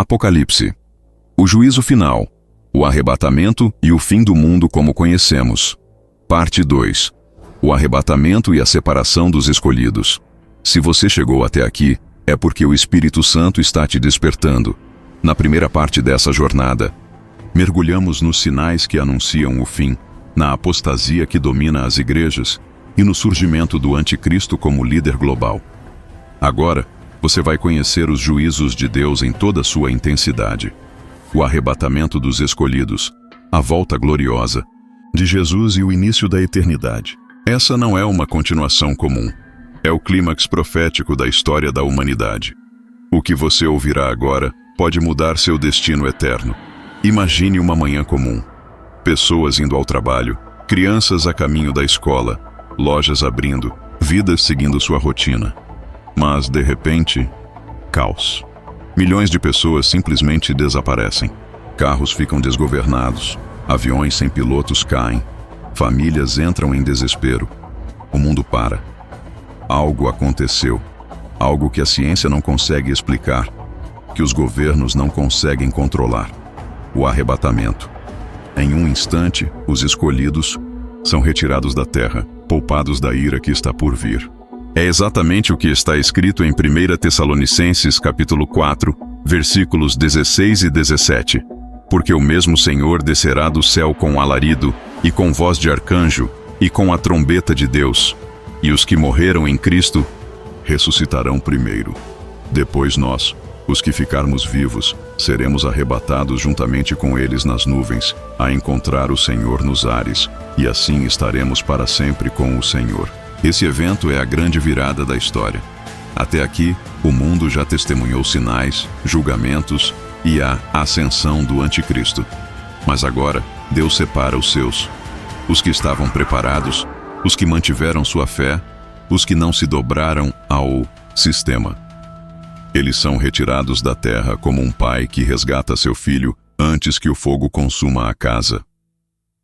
Apocalipse. O juízo final, o arrebatamento e o fim do mundo como conhecemos. Parte 2. O arrebatamento e a separação dos escolhidos. Se você chegou até aqui, é porque o Espírito Santo está te despertando. Na primeira parte dessa jornada, mergulhamos nos sinais que anunciam o fim, na apostasia que domina as igrejas e no surgimento do anticristo como líder global. Agora, você vai conhecer os juízos de Deus em toda a sua intensidade. O arrebatamento dos escolhidos, a volta gloriosa de Jesus e o início da eternidade. Essa não é uma continuação comum. É o clímax profético da história da humanidade. O que você ouvirá agora pode mudar seu destino eterno. Imagine uma manhã comum. Pessoas indo ao trabalho, crianças a caminho da escola, lojas abrindo, vidas seguindo sua rotina. Mas, de repente, caos. Milhões de pessoas simplesmente desaparecem. Carros ficam desgovernados, aviões sem pilotos caem, famílias entram em desespero. O mundo para. Algo aconteceu, algo que a ciência não consegue explicar, que os governos não conseguem controlar. O arrebatamento. Em um instante, os escolhidos são retirados da terra, poupados da ira que está por vir. É exatamente o que está escrito em 1 Tessalonicenses capítulo 4, versículos 16 e 17. Porque o mesmo Senhor descerá do céu com alarido, e com voz de arcanjo, e com a trombeta de Deus, e os que morreram em Cristo ressuscitarão primeiro. Depois nós, os que ficarmos vivos, seremos arrebatados juntamente com eles nas nuvens, a encontrar o Senhor nos ares, e assim estaremos para sempre com o Senhor. Esse evento é a grande virada da história. Até aqui, o mundo já testemunhou sinais, julgamentos e a ascensão do anticristo. Mas agora, Deus separa os seus. Os que estavam preparados, os que mantiveram sua fé, os que não se dobraram ao sistema. Eles são retirados da terra como um pai que resgata seu filho antes que o fogo consuma a casa.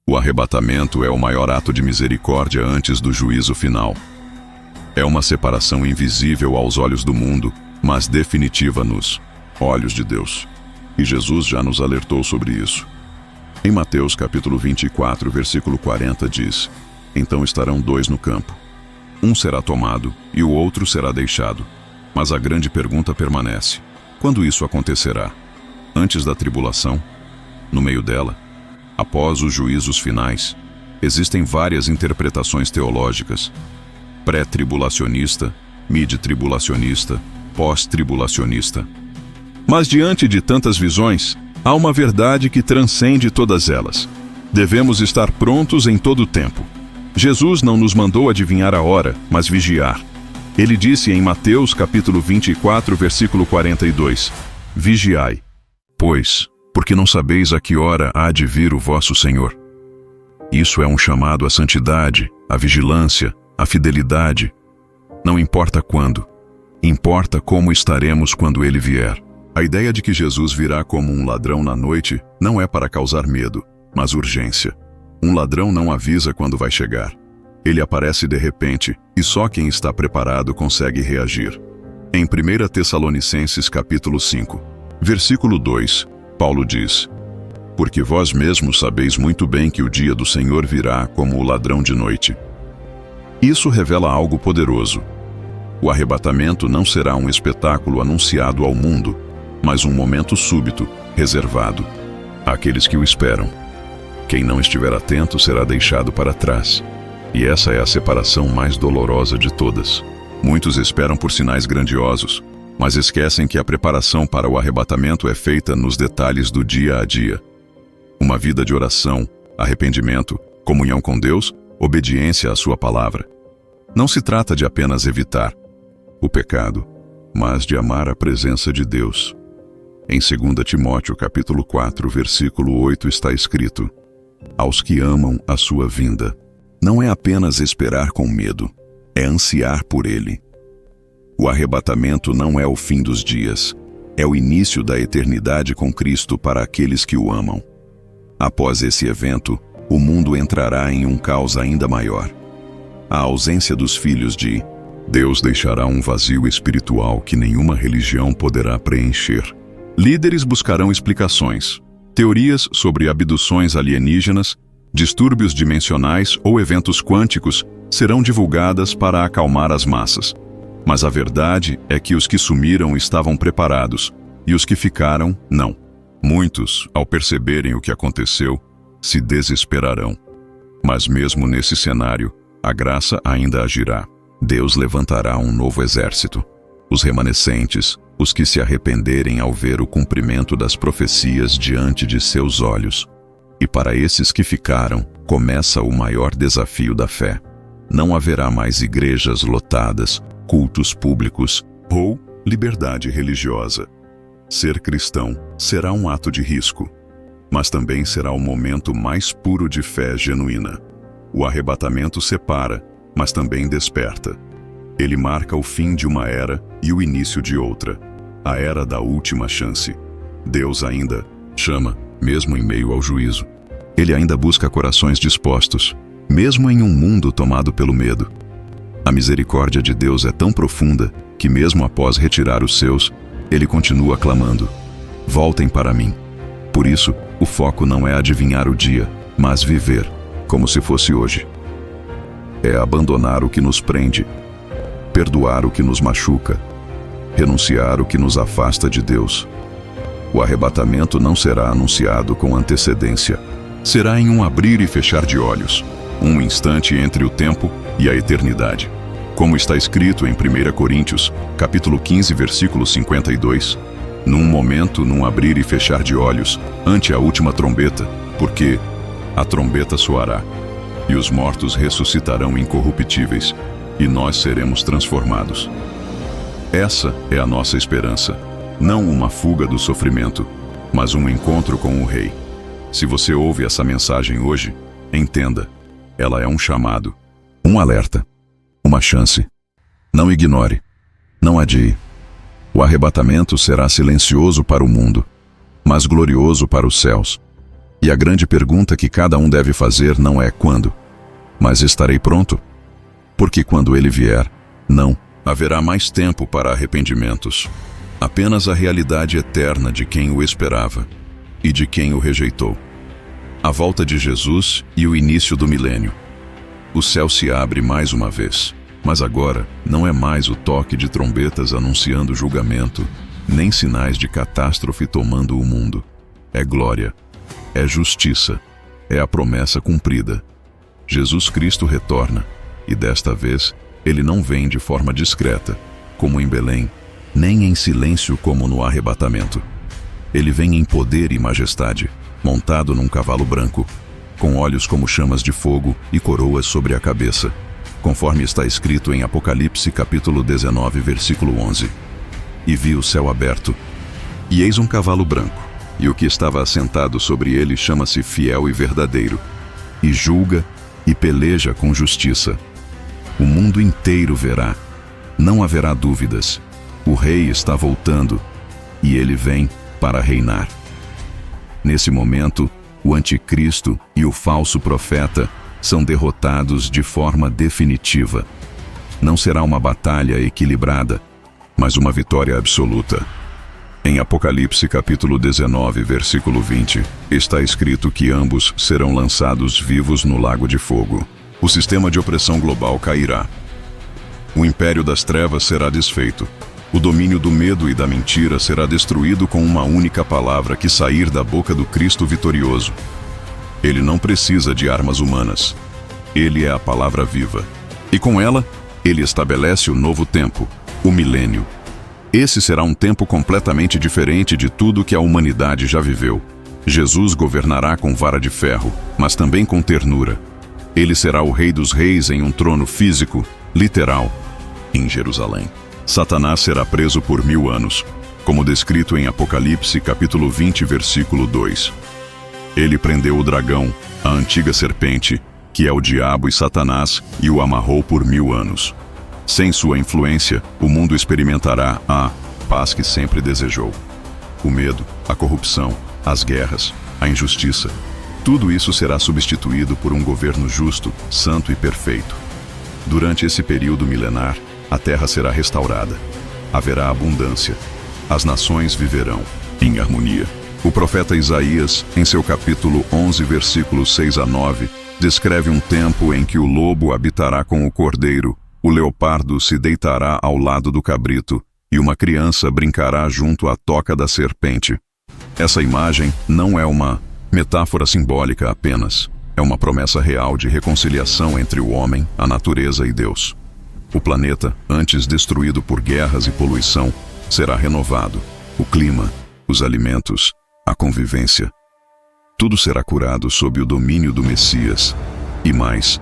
O arrebatamento é o maior ato de misericórdia antes do juízo final. É uma separação invisível aos olhos do mundo, mas definitiva nos olhos de Deus. E Jesus já nos alertou sobre isso. Em Mateus capítulo 24, versículo 40 diz: Então estarão dois no campo. Um será tomado e o outro será deixado. Mas a grande pergunta permanece: quando isso acontecerá? Antes da tribulação? No meio dela? Após os juízos finais? Existem várias interpretações teológicas: pré-tribulacionista, mid-tribulacionista, pós-tribulacionista. Mas diante de tantas visões, há uma verdade que transcende todas elas. Devemos estar prontos em todo o tempo. Jesus não nos mandou adivinhar a hora, mas vigiar. Ele disse em Mateus capítulo 24, versículo 42, Vigiai, pois, porque não sabeis a que hora há de vir o vosso Senhor. Isso é um chamado à santidade, à vigilância, à fidelidade. Não importa quando, importa como estaremos quando Ele vier. A ideia de que Jesus virá como um ladrão na noite não é para causar medo, mas urgência. Um ladrão não avisa quando vai chegar. Ele aparece de repente, e só quem está preparado consegue reagir. Em 1 Tessalonicenses capítulo 5, versículo 2, Paulo diz: Porque vós mesmos sabeis muito bem que o dia do Senhor virá como o ladrão de noite. Isso revela algo poderoso. O arrebatamento não será um espetáculo anunciado ao mundo, mas um momento súbito, reservado àqueles que o esperam. Quem não estiver atento será deixado para trás. E essa é a separação mais dolorosa de todas. Muitos esperam por sinais grandiosos, mas esquecem que a preparação para o arrebatamento é feita nos detalhes do dia a dia. Uma vida de oração, arrependimento, comunhão com Deus, obediência à sua palavra. Não se trata de apenas evitar o pecado, mas de amar a presença de Deus. Em 2 Timóteo capítulo 4, versículo 8 está escrito: Aos que amam a sua vinda. Não é apenas esperar com medo, é ansiar por Ele. O arrebatamento não é o fim dos dias, é o início da eternidade com Cristo para aqueles que o amam. Após esse evento, o mundo entrará em um caos ainda maior. A ausência dos filhos de Deus deixará um vazio espiritual que nenhuma religião poderá preencher. Líderes buscarão explicações. Teorias sobre abduções alienígenas, distúrbios dimensionais ou eventos quânticos serão divulgadas para acalmar as massas. Mas a verdade é que os que sumiram estavam preparados, e os que ficaram, não. Muitos, ao perceberem o que aconteceu, se desesperarão. Mas mesmo nesse cenário, a graça ainda agirá. Deus levantará um novo exército. Os remanescentes, os que se arrependerem ao ver o cumprimento das profecias diante de seus olhos. E para esses que ficaram, começa o maior desafio da fé. Não haverá mais igrejas lotadas, cultos públicos ou liberdade religiosa. Ser cristão será um ato de risco, mas também será o momento mais puro de fé genuína. O arrebatamento separa, mas também desperta. Ele marca o fim de uma era e o início de outra, a era da última chance. Deus ainda chama, mesmo em meio ao juízo. Ele ainda busca corações dispostos, mesmo em um mundo tomado pelo medo. A misericórdia de Deus é tão profunda que mesmo após retirar os seus, Ele continua clamando: voltem para mim. Por isso, o foco não é adivinhar o dia, mas viver, como se fosse hoje. É abandonar o que nos prende, perdoar o que nos machuca, renunciar o que nos afasta de Deus. O arrebatamento não será anunciado com antecedência. Será em um abrir e fechar de olhos, um instante entre o tempo e a eternidade. Como está escrito em 1 Coríntios, capítulo 15, versículo 52, num momento, num abrir e fechar de olhos, ante a última trombeta, porque a trombeta soará, e os mortos ressuscitarão incorruptíveis, e nós seremos transformados. Essa é a nossa esperança, não uma fuga do sofrimento, mas um encontro com o Rei. Se você ouve essa mensagem hoje, entenda, ela é um chamado, um alerta, uma chance. Não ignore, não adie. O arrebatamento será silencioso para o mundo, mas glorioso para os céus. E a grande pergunta que cada um deve fazer não é quando, mas estarei pronto? Porque quando ele vier, não haverá mais tempo para arrependimentos. Apenas a realidade eterna de quem o esperava e de quem o rejeitou. A volta de Jesus e o início do milênio. O céu se abre mais uma vez, mas agora não é mais o toque de trombetas anunciando julgamento, nem sinais de catástrofe tomando o mundo. É glória, é justiça, é a promessa cumprida. Jesus Cristo retorna, e desta vez ele não vem de forma discreta, como em Belém, nem em silêncio como no arrebatamento. Ele vem em poder e majestade, montado num cavalo branco, com olhos como chamas de fogo e coroas sobre a cabeça, conforme está escrito em Apocalipse capítulo 19, versículo 11. E vi o céu aberto, e eis um cavalo branco, e o que estava assentado sobre ele chama-se Fiel e Verdadeiro, e julga e peleja com justiça. O mundo inteiro verá, não haverá dúvidas. O Rei está voltando, e ele vem para reinar. Nesse momento, o anticristo e o falso profeta são derrotados de forma definitiva. Não será uma batalha equilibrada, mas uma vitória absoluta. Em Apocalipse capítulo 19, versículo 20, está escrito que ambos serão lançados vivos no lago de fogo. O sistema de opressão global cairá. O império das trevas será desfeito. O domínio do medo e da mentira será destruído com uma única palavra que sair da boca do Cristo vitorioso. Ele não precisa de armas humanas. Ele é a palavra viva. E com ela, ele estabelece o novo tempo, o milênio. Esse será um tempo completamente diferente de tudo que a humanidade já viveu. Jesus governará com vara de ferro, mas também com ternura. Ele será o Rei dos Reis em um trono físico, literal, em Jerusalém. Satanás será preso por 1000 anos, como descrito em Apocalipse capítulo 20, versículo 2. Ele prendeu o dragão, a antiga serpente, que é o diabo e Satanás, e o amarrou por 1000 anos. Sem sua influência, o mundo experimentará a paz que sempre desejou. O medo, a corrupção, as guerras, a injustiça. Tudo isso será substituído por um governo justo, santo e perfeito. Durante esse período milenar, a terra será restaurada. Haverá abundância. As nações viverão, em harmonia. O profeta Isaías, em seu capítulo 11, versículos 6 a 9, descreve um tempo em que o lobo habitará com o cordeiro, o leopardo se deitará ao lado do cabrito, e uma criança brincará junto à toca da serpente. Essa imagem não é uma metáfora simbólica apenas. É uma promessa real de reconciliação entre o homem, a natureza e Deus. O planeta, antes destruído por guerras e poluição, será renovado. O clima, os alimentos, a convivência. Tudo será curado sob o domínio do Messias. E mais,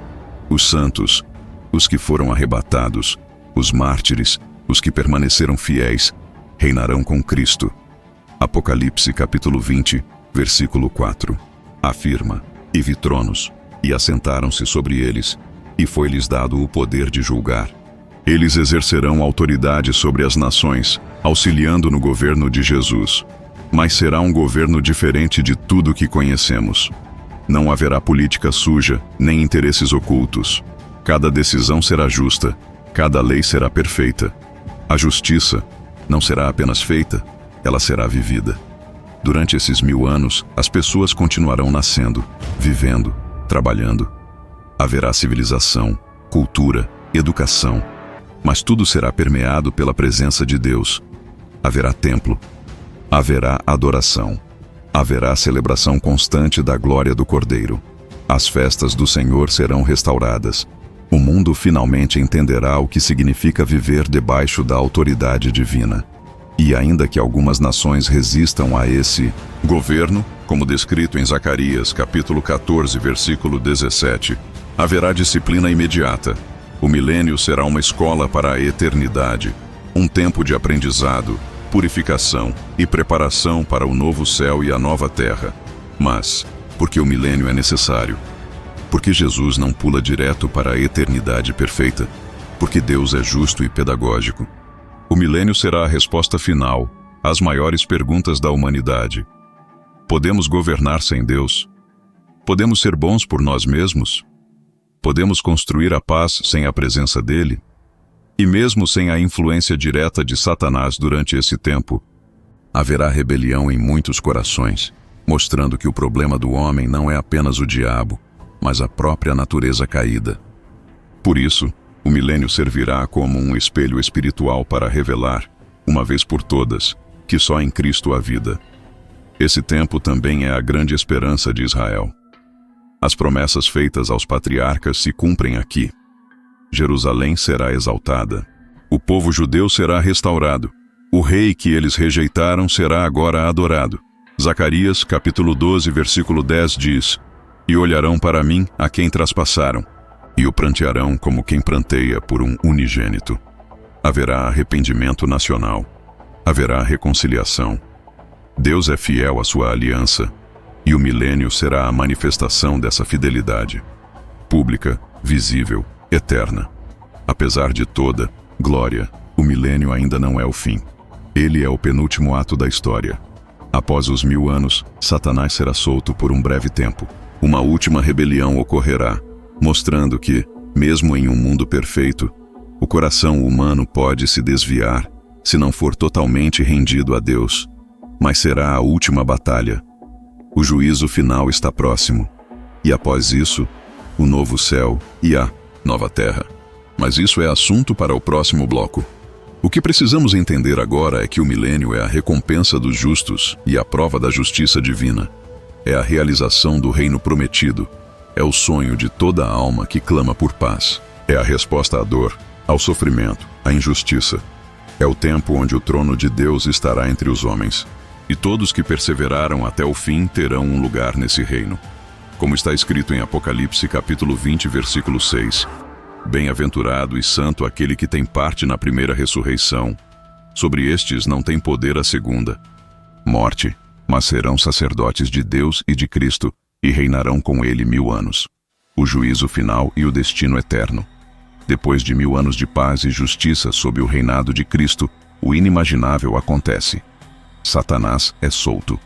os santos, os que foram arrebatados, os mártires, os que permaneceram fiéis, reinarão com Cristo. Apocalipse capítulo 20, versículo 4. Afirma: "E vi tronos, e assentaram-se sobre eles, e foi-lhes dado o poder de julgar. Eles exercerão autoridade sobre as nações, auxiliando no governo de Jesus. Mas será um governo diferente de tudo que conhecemos. Não haverá política suja, nem interesses ocultos. Cada decisão será justa, cada lei será perfeita. A justiça não será apenas feita, ela será vivida. Durante esses 1000 anos, as pessoas continuarão nascendo, vivendo, trabalhando. Haverá civilização, cultura, educação, mas tudo será permeado pela presença de Deus. Haverá templo, haverá adoração, haverá celebração constante da glória do Cordeiro. As festas do Senhor serão restauradas. O mundo finalmente entenderá o que significa viver debaixo da autoridade divina. E ainda que algumas nações resistam a esse governo, como descrito em Zacarias, capítulo 14, versículo 17, haverá disciplina imediata. O milênio será uma escola para a eternidade, um tempo de aprendizado, purificação e preparação para o novo céu e a nova terra. Mas, porque o milênio é necessário? Porque Jesus não pula direto para a eternidade perfeita? Porque Deus é justo e pedagógico. O milênio será a resposta final às maiores perguntas da humanidade. Podemos governar sem Deus? Podemos ser bons por nós mesmos? Podemos construir a paz sem a presença dele? E mesmo sem a influência direta de Satanás durante esse tempo, haverá rebelião em muitos corações, mostrando que o problema do homem não é apenas o diabo, mas a própria natureza caída. Por isso, o milênio servirá como um espelho espiritual para revelar, uma vez por todas, que só em Cristo há vida. Esse tempo também é a grande esperança de Israel. As promessas feitas aos patriarcas se cumprem aqui. Jerusalém será exaltada. O povo judeu será restaurado. O rei que eles rejeitaram será agora adorado. Zacarias, capítulo 12, versículo 10 diz: "E olharão para mim a quem traspassaram, e o prantearão como quem pranteia por um unigênito." Haverá arrependimento nacional. Haverá reconciliação. Deus é fiel à sua aliança, e o milênio será a manifestação dessa fidelidade. Pública, visível, eterna. Apesar de toda glória, o milênio ainda não é o fim. Ele é o penúltimo ato da história. Após os 1000 anos, Satanás será solto por um breve tempo. Uma última rebelião ocorrerá, mostrando que, mesmo em um mundo perfeito, o coração humano pode se desviar se não for totalmente rendido a Deus. Mas será a última batalha. O juízo final está próximo. E após isso, o novo céu e a nova terra. Mas isso é assunto para o próximo bloco. O que precisamos entender agora é que o milênio é a recompensa dos justos e a prova da justiça divina. É a realização do reino prometido. É o sonho de toda a alma que clama por paz. É a resposta à dor, ao sofrimento, à injustiça. É o tempo onde o trono de Deus estará entre os homens. E todos que perseveraram até o fim terão um lugar nesse reino. Como está escrito em Apocalipse capítulo 20, versículo 6. "Bem-aventurado e santo aquele que tem parte na primeira ressurreição. Sobre estes não tem poder a segunda morte, mas serão sacerdotes de Deus e de Cristo, e reinarão com ele 1000 anos. O juízo final e o destino eterno. Depois de 1000 anos de paz e justiça sob o reinado de Cristo, o inimaginável acontece. Satanás é solto."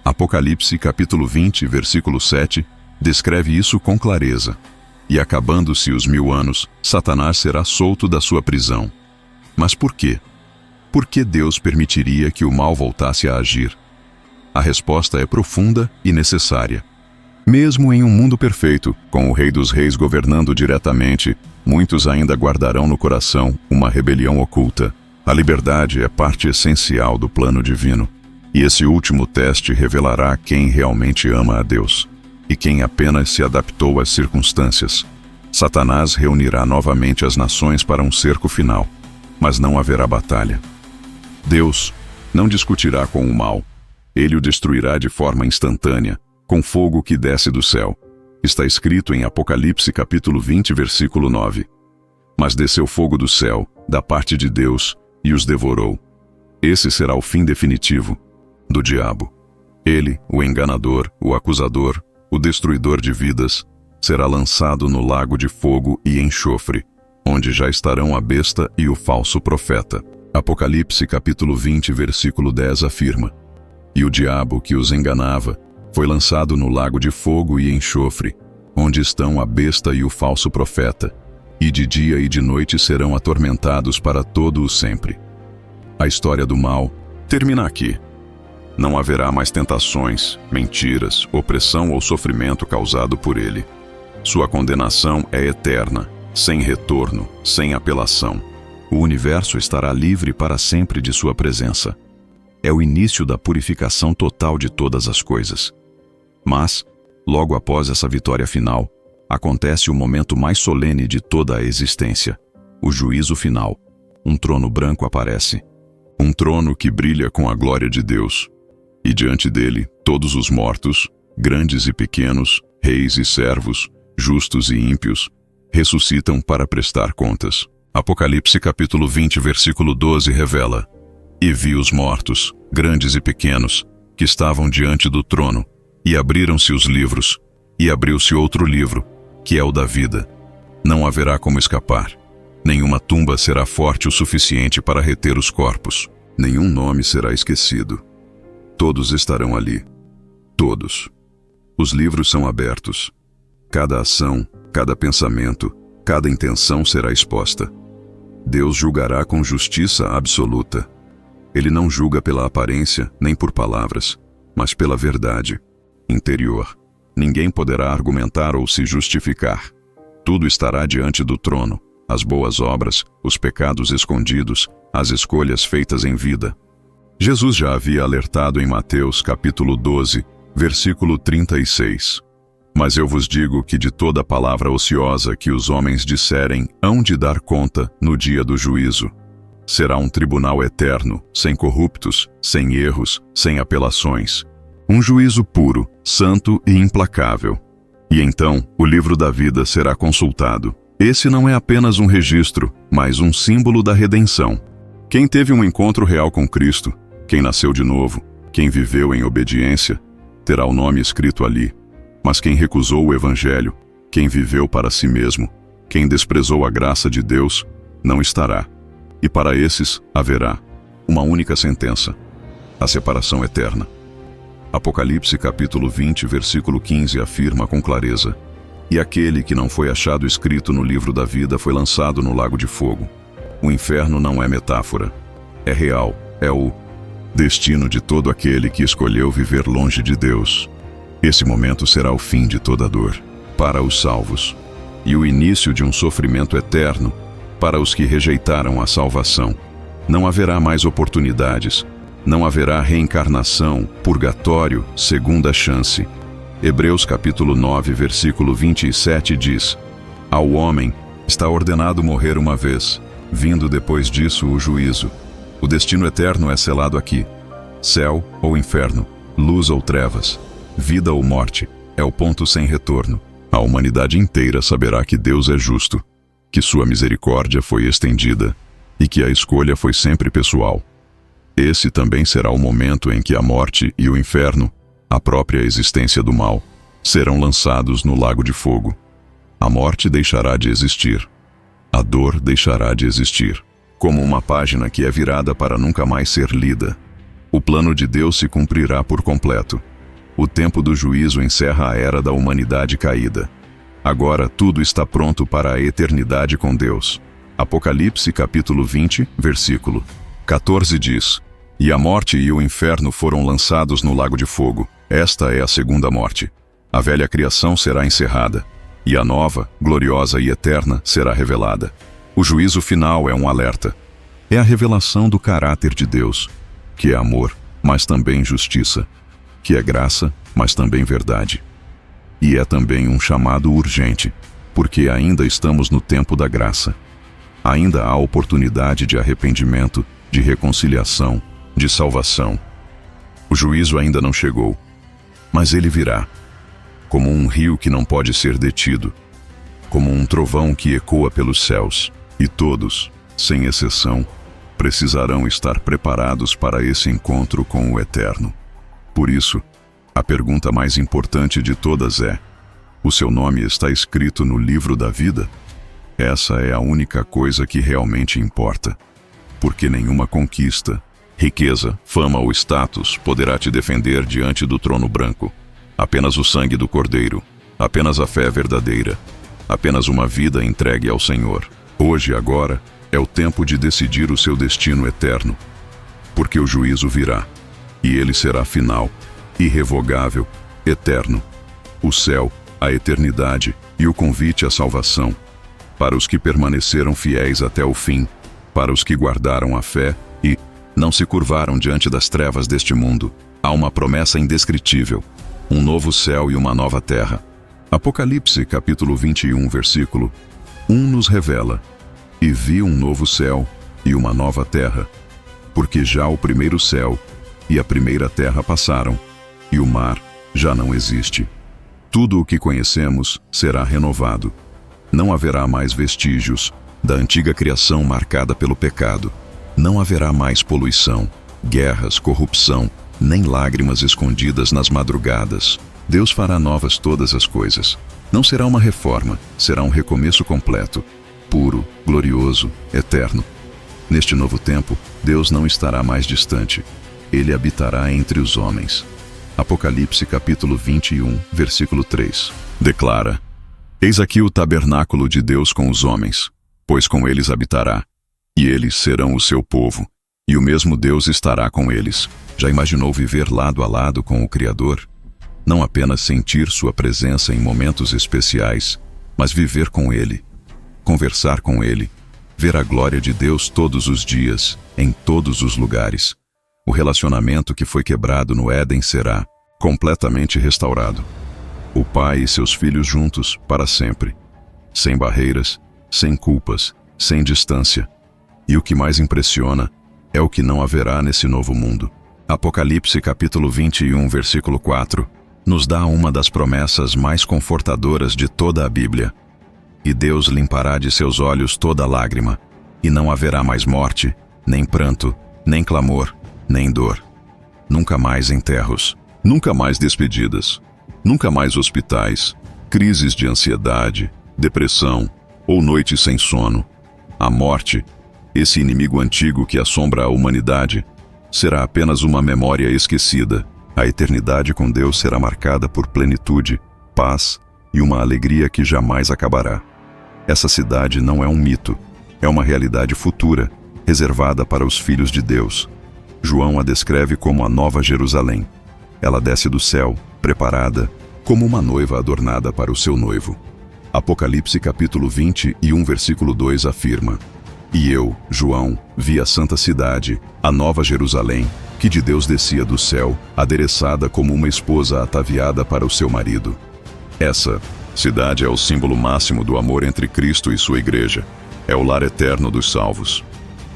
Apocalipse capítulo 20, versículo 7, descreve isso com clareza. "E acabando-se os 1000 anos, Satanás será solto da sua prisão." Mas por quê? Por que Deus permitiria que o mal voltasse a agir? A resposta é profunda e necessária. Mesmo em um mundo perfeito, com o Rei dos Reis governando diretamente, muitos ainda guardarão no coração uma rebelião oculta. A liberdade é parte essencial do plano divino, e esse último teste revelará quem realmente ama a Deus e quem apenas se adaptou às circunstâncias. Satanás reunirá novamente as nações para um cerco final, mas não haverá batalha. Deus não discutirá com o mal. Ele o destruirá de forma instantânea, com fogo que desce do céu. Está escrito em Apocalipse capítulo 20, versículo 9. Mas desceu fogo do céu, da parte de Deus, e os devorou. Esse será o fim definitivo do diabo. Ele, o enganador, o acusador, o destruidor de vidas, será lançado no lago de fogo e enxofre, onde já estarão a besta e o falso profeta. Apocalipse capítulo 20, versículo 10 afirma: E o diabo que os enganava foi lançado no lago de fogo e enxofre, onde estão a besta e o falso profeta, e de dia e de noite serão atormentados para todo o sempre. A história do mal termina aqui. Não haverá mais tentações, mentiras, opressão ou sofrimento causado por ele. Sua condenação é eterna, sem retorno, sem apelação. O universo estará livre para sempre de sua presença. É o início da purificação total de todas as coisas. Mas, logo após essa vitória final, acontece o momento mais solene de toda a existência: o juízo final. Um trono branco aparece. Um trono que brilha com a glória de Deus. E diante dele, todos os mortos, grandes e pequenos, reis e servos, justos e ímpios, ressuscitam para prestar contas. Apocalipse capítulo 20, versículo 12 revela: E vi os mortos, grandes e pequenos, que estavam diante do trono, e abriram-se os livros, e abriu-se outro livro, que é o da vida. Não haverá como escapar. Nenhuma tumba será forte o suficiente para reter os corpos. Nenhum nome será esquecido. Todos estarão ali. Todos. Os livros são abertos. Cada ação, cada pensamento, cada intenção será exposta. Deus julgará com justiça absoluta. Ele não julga pela aparência, nem por palavras, mas pela verdade interior. Ninguém poderá argumentar ou se justificar. Tudo estará diante do trono: as boas obras, os pecados escondidos, as escolhas feitas em vida. Jesus já havia alertado em Mateus capítulo 12, versículo 36. Mas eu vos digo que de toda palavra ociosa que os homens disserem, hão de dar conta no dia do juízo. Será um tribunal eterno, sem corruptos, sem erros, sem apelações. Um juízo puro, santo e implacável. E então, o livro da vida será consultado. Esse não é apenas um registro, mas um símbolo da redenção. Quem teve um encontro real com Cristo, quem nasceu de novo, quem viveu em obediência, terá o nome escrito ali. Mas quem recusou o Evangelho, quem viveu para si mesmo, quem desprezou a graça de Deus, não estará. E para esses haverá uma única sentença: a separação eterna. Apocalipse capítulo 20, versículo 15 afirma com clareza: E aquele que não foi achado escrito no livro da vida foi lançado no lago de fogo. O inferno não é metáfora. É real, é o destino de todo aquele que escolheu viver longe de Deus. Esse momento será o fim de toda dor, para os salvos, e o início de um sofrimento eterno, para os que rejeitaram a salvação. Não haverá mais oportunidades, não haverá reencarnação, purgatório, segunda chance. Hebreus capítulo 9, versículo 27 diz: Ao homem está ordenado morrer uma vez, vindo depois disso o juízo. O destino eterno é selado aqui. Céu ou inferno, luz ou trevas, vida ou morte, é o ponto sem retorno. A humanidade inteira saberá que Deus é justo, que sua misericórdia foi estendida e que a escolha foi sempre pessoal. Esse também será o momento em que a morte e o inferno, a própria existência do mal, serão lançados no lago de fogo. A morte deixará de existir. A dor deixará de existir. Como uma página que é virada para nunca mais ser lida. O plano de Deus se cumprirá por completo. O tempo do juízo encerra a era da humanidade caída. Agora tudo está pronto para a eternidade com Deus. Apocalipse capítulo 20, versículo 14 diz: E a morte e o inferno foram lançados no lago de fogo. Esta é a segunda morte. A velha criação será encerrada, e a nova, gloriosa e eterna será revelada. O juízo final é um alerta. É a revelação do caráter de Deus, que é amor, mas também justiça, que é graça, mas também verdade. E é também um chamado urgente, porque ainda estamos no tempo da graça. Ainda há oportunidade de arrependimento, de reconciliação, de salvação. O juízo ainda não chegou, mas ele virá, como um rio que não pode ser detido, como um trovão que ecoa pelos céus, e todos, sem exceção, precisarão estar preparados para esse encontro com o Eterno. Por isso, a pergunta mais importante de todas é: o seu nome está escrito no livro da vida? Essa é a única coisa que realmente importa, porque nenhuma conquista, riqueza, fama ou status poderá te defender diante do trono branco. Apenas o sangue do Cordeiro, apenas a fé verdadeira, apenas uma vida entregue ao Senhor. Hoje e agora é o tempo de decidir o seu destino eterno, porque o juízo virá, e ele será final, irrevogável, eterno. O céu, a eternidade e o convite à salvação, para os que permaneceram fiéis até o fim, para os que guardaram a fé e não se curvaram diante das trevas deste mundo. Há uma promessa indescritível, um novo céu e uma nova terra. Apocalipse capítulo 21, versículo 1 nos revela: E vi um novo céu e uma nova terra, porque já o primeiro céu e a primeira terra passaram, e o mar já não existe. Tudo o que conhecemos será renovado. Não haverá mais vestígios da antiga criação marcada pelo pecado. Não haverá mais poluição, guerras, corrupção, nem lágrimas escondidas nas madrugadas. Deus fará novas todas as coisas. Não será uma reforma, será um recomeço completo, puro, glorioso, eterno. Neste novo tempo, Deus não estará mais distante. Ele habitará entre os homens. Apocalipse capítulo 21, versículo 3. Declara: Eis aqui o tabernáculo de Deus com os homens, pois com eles habitará, e eles serão o seu povo, e o mesmo Deus estará com eles. Já imaginou viver lado a lado com o Criador? Não apenas sentir sua presença em momentos especiais, mas viver com Ele, conversar com Ele, ver a glória de Deus todos os dias, em todos os lugares. O relacionamento que foi quebrado no Éden será completamente restaurado. O pai e seus filhos juntos para sempre, sem barreiras, sem culpas, sem distância. E o que mais impressiona é o que não haverá nesse novo mundo. Apocalipse capítulo 21, versículo 4, nos dá uma das promessas mais confortadoras de toda a Bíblia. E Deus limpará de seus olhos toda lágrima, e não haverá mais morte, nem pranto, nem clamor, nem dor. Nunca mais enterros, nunca mais despedidas, nunca mais hospitais, crises de ansiedade, depressão ou noites sem sono. A morte, esse inimigo antigo que assombra a humanidade, será apenas uma memória esquecida. A eternidade com Deus será marcada por plenitude, paz e uma alegria que jamais acabará. Essa cidade não é um mito, é uma realidade futura, reservada para os filhos de Deus. João a descreve como a Nova Jerusalém. Ela desce do céu, preparada, como uma noiva adornada para o seu noivo. Apocalipse capítulo 21, versículo 2 afirma: E eu, João, vi a santa cidade, a Nova Jerusalém, que de Deus descia do céu, adereçada como uma esposa ataviada para o seu marido. Essa cidade é o símbolo máximo do amor entre Cristo e sua igreja. É o lar eterno dos salvos.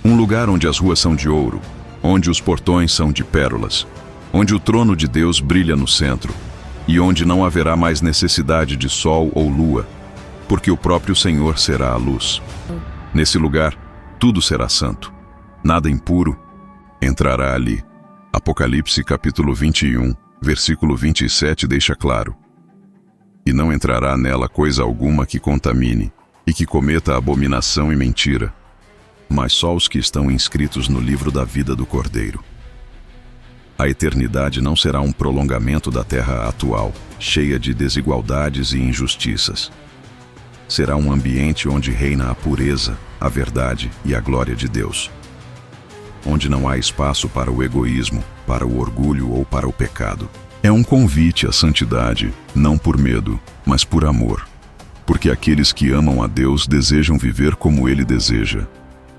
Um lugar onde as ruas são de ouro, onde os portões são de pérolas, onde o trono de Deus brilha no centro, e onde não haverá mais necessidade de sol ou lua, porque o próprio Senhor será a luz. Nesse lugar, tudo será santo. Nada impuro entrará ali. Apocalipse capítulo 21, versículo 27 deixa claro: E não entrará nela coisa alguma que contamine, e que cometa abominação e mentira, mas só os que estão inscritos no livro da vida do Cordeiro. A eternidade não será um prolongamento da terra atual, cheia de desigualdades e injustiças. Será um ambiente onde reina a pureza, a verdade e a glória de Deus. onde não há espaço para o egoísmo, para o orgulho ou para o pecado. É um convite à santidade, não por medo, mas por amor. Porque aqueles que amam a Deus desejam viver como Ele deseja.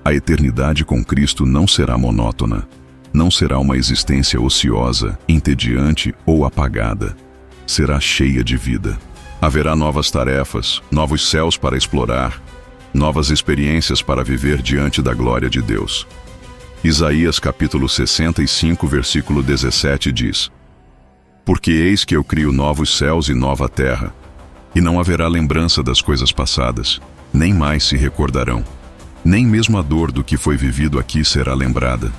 A eternidade com Cristo não será monótona. Não será uma existência ociosa, entediante ou apagada. Será cheia de vida. Haverá novas tarefas, novos céus para explorar, novas experiências para viver diante da glória de Deus. Isaías capítulo 65, versículo 17 diz: Porque eis que eu crio novos céus e nova terra, e não haverá lembrança das coisas passadas, nem mais se recordarão. Nem mesmo a dor do que foi vivido aqui será lembrada.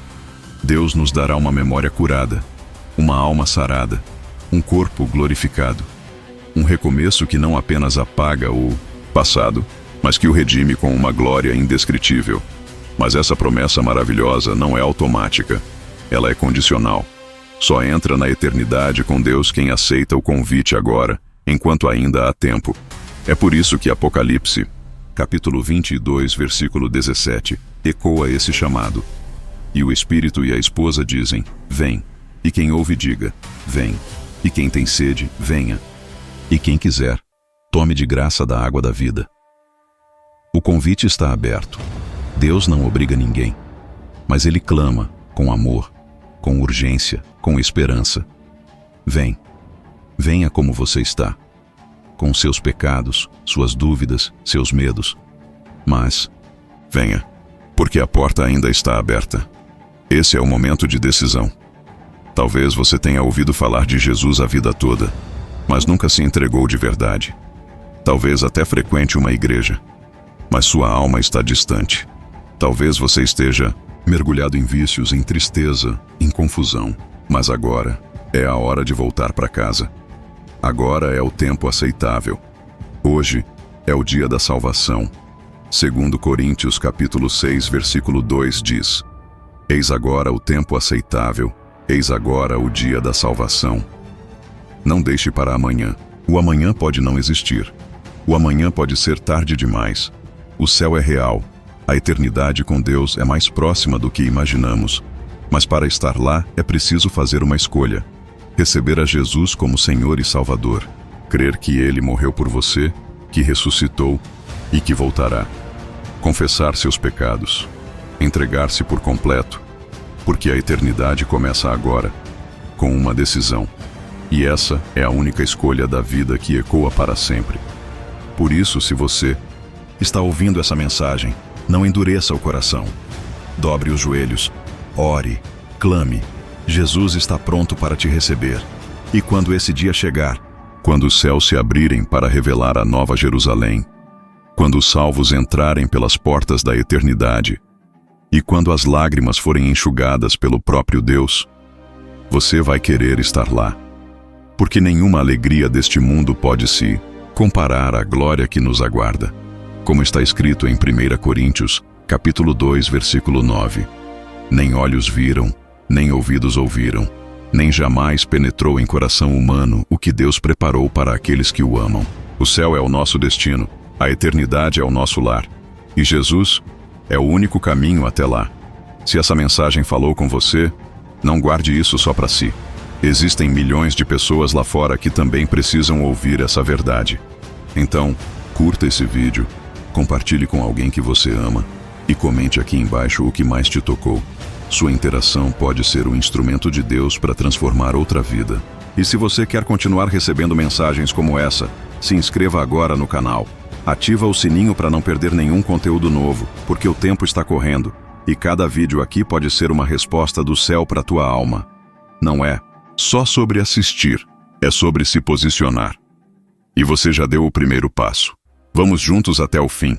Deus nos dará uma memória curada, uma alma sarada, um corpo glorificado. Um recomeço que não apenas apaga o passado, mas que o redime com uma glória indescritível. Mas essa promessa maravilhosa não é automática, ela é condicional. Só entra na eternidade com Deus quem aceita o convite agora, enquanto ainda há tempo. É por isso que Apocalipse, capítulo 22, versículo 17, ecoa esse chamado. E o Espírito e a esposa dizem: Vem. E quem ouve diga: Vem. E quem tem sede, venha. E quem quiser, tome de graça da água da vida. O convite está aberto. Deus não obriga ninguém, mas Ele clama com amor, com urgência, com esperança. Vem. Venha como você está, com seus pecados, suas dúvidas, seus medos. Mas venha, porque a porta ainda está aberta. Esse é o momento de decisão. Talvez você tenha ouvido falar de Jesus a vida toda, mas nunca se entregou de verdade. Talvez até frequente uma igreja, mas sua alma está distante. Talvez você esteja mergulhado em vícios, em tristeza, em confusão. Mas agora é a hora de voltar para casa. Agora é o tempo aceitável. Hoje é o dia da salvação. 2 Coríntios capítulo 6, versículo 2 diz: Eis agora o tempo aceitável, eis agora o dia da salvação. Não deixe para amanhã. O amanhã pode não existir. O amanhã pode ser tarde demais. O céu é real. A eternidade com Deus é mais próxima do que imaginamos. Mas para estar lá é preciso fazer uma escolha. Receber a Jesus como Senhor e Salvador. Crer que Ele morreu por você, que ressuscitou e que voltará. Confessar seus pecados. Entregar-se por completo. Porque a eternidade começa agora, com uma decisão. E essa é a única escolha da vida que ecoa para sempre. Por isso, se você está ouvindo essa mensagem, não endureça o coração. Dobre os joelhos, ore, clame. Jesus está pronto para te receber. E quando esse dia chegar, quando os céus se abrirem para revelar a nova Jerusalém, quando os salvos entrarem pelas portas da eternidade, e quando as lágrimas forem enxugadas pelo próprio Deus, você vai querer estar lá. Porque nenhuma alegria deste mundo pode se comparar à glória que nos aguarda. Como está escrito em 1 Coríntios, capítulo 2, versículo 9. Nem olhos viram, nem ouvidos ouviram, nem jamais penetrou em coração humano o que Deus preparou para aqueles que o amam. O céu é o nosso destino, a eternidade é o nosso lar. E Jesus é o único caminho até lá. Se essa mensagem falou com você, não guarde isso só para si. Existem milhões de pessoas lá fora que também precisam ouvir essa verdade. Então, curta esse vídeo, compartilhe com alguém que você ama e comente aqui embaixo o que mais te tocou. Sua interação pode ser um instrumento de Deus para transformar outra vida. E se você quer continuar recebendo mensagens como essa, se inscreva agora no canal. Ativa o sininho para não perder nenhum conteúdo novo, porque o tempo está correndo, e cada vídeo aqui pode ser uma resposta do céu para tua alma. Não é só sobre assistir, é sobre se posicionar. E você já deu o primeiro passo. Vamos juntos até o fim.